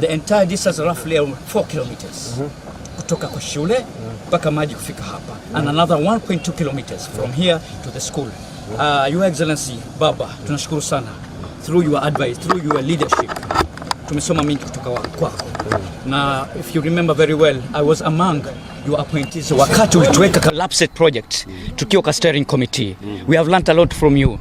The entire distance roughly 4 kilometers. Kutoka kwa shule mpaka maji kufika hapa. And another 1.2 kilometers from here to the school. Your Excellency, Baba, tunashukuru sana. Through your advice, through your leadership, tumesoma mingi kutoka kwako. Na if you remember very well, I was among your appointees wakati ulituweka collapsed project tukiwa ka steering committee. We have learned a lot from you.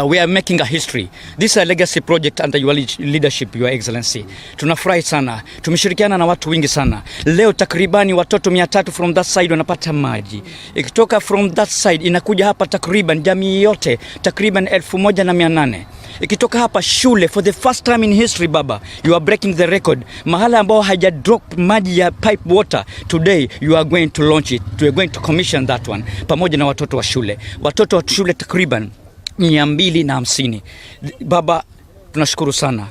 We are making a history. This is a legacy project under your leadership, Your Excellency. Tunafurahi sana. Tumeshirikiana na watu wengi sana. Leo takribani watoto 300 from that side wanapata maji. Ikitoka from that side inakuja hapa takriban jamii yote takriban 1800. Ikitoka hapa shule for the first time in history, Baba, you are breaking the record. Mahala ambao haja drop maji ya pipe water, today you are going to launch it. You are going to commission that one pamoja na watoto wa shule. Watoto wa shule takriban 250. Baba, tunashukuru sana.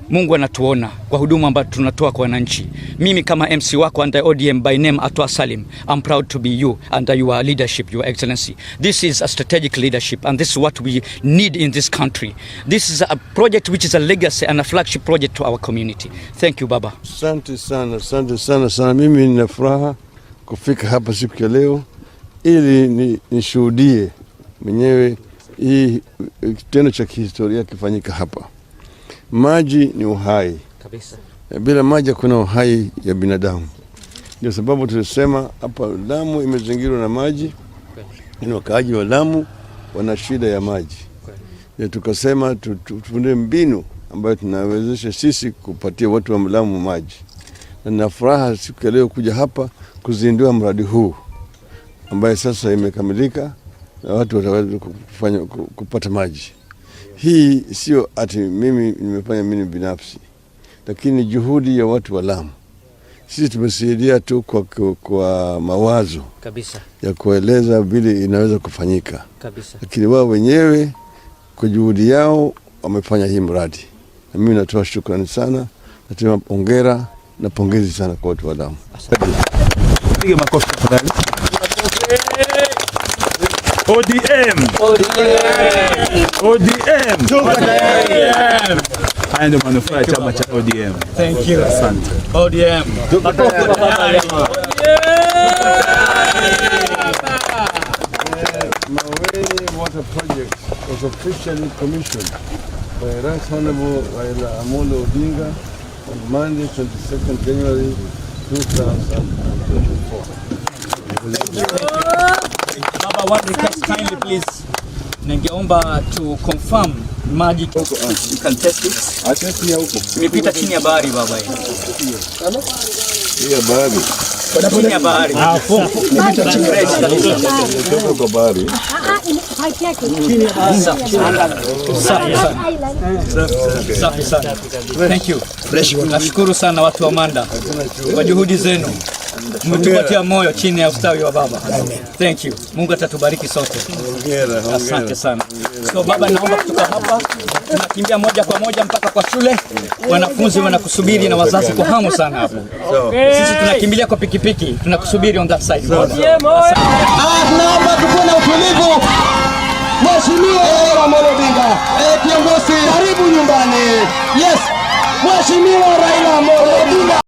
Mungu anatuona kwa huduma ambayo tunatoa kwa wananchi. Mimi kama MC wako under ODM by name Atwa Salim, I'm proud to be you under your leadership, Your Excellency. This is a strategic leadership and this is what we need in this country. This is a project which is a legacy and a flagship project to our community. Thank you, Baba. Asante sana. Mimi nina furaha kufika hapa siku ya leo ili nishuhudie mwenyewe hii kitendo cha kihistoria kifanyika hapa. Maji ni uhai kabisa. Bila maji kuna uhai ya binadamu. Ndio sababu tulisema hapa Lamu imezingirwa na maji. Ni wakaaji wa Lamu wana shida ya maji. Ndio tukasema tufunde mbinu ambayo tunawezesha sisi kupatia watu wa Lamu maji. Na nina furaha siku ya leo kuja hapa kuzindua mradi huu ambaye sasa imekamilika na watu wataweza kupata maji. Hii sio ati mimi nimefanya mimi binafsi, lakini juhudi ya watu wa Lamu. Sisi tumesaidia tu kwa mawazo kabisa ya kueleza vile inaweza kufanyika kabisa, lakini wao wenyewe kwa juhudi yao wamefanya hii mradi. Na mimi natoa shukrani sana, natoa hongera na pongezi sana kwa watu wa Lamu. Piga makofi tafadhali. ODM. Haya ndio manufaa ya chama cha ODM. Thank you. Asante. ODM. Maweni water project was officially commissioned by Right Honorable Raila Odinga on Monday, 22nd January 2024. Baba, one request kindly please. Ningeomba to confirm maji you can test it. Atesti ya huko. Imepita chini ya bahari baba hii. Ya bahari. Chini ya bahari. Imepita chini ya bahari. Chini ya bahari. Safi sana. Thank you. Nashukuru sana watu wa Manda kwa juhudi zenu. Mtupatia moyo chini ya ustawi wa baba. Thank you. Mungu atatubariki sote. Asante sana. So baba, naomba kutoka hapa tunakimbia moja kwa moja mpaka kwa shule. Wanafunzi wanakusubiri na wazazi kwa hamu sana hapo. Sisi tunakimbilia kwa pikipiki, tunakusubiri on that side. Naomba tukuwe na utulivu. Mheshimiwa Raila Odinga, kiongozi, karibu nyumbani. Yes. Mheshimiwa Raila Odinga.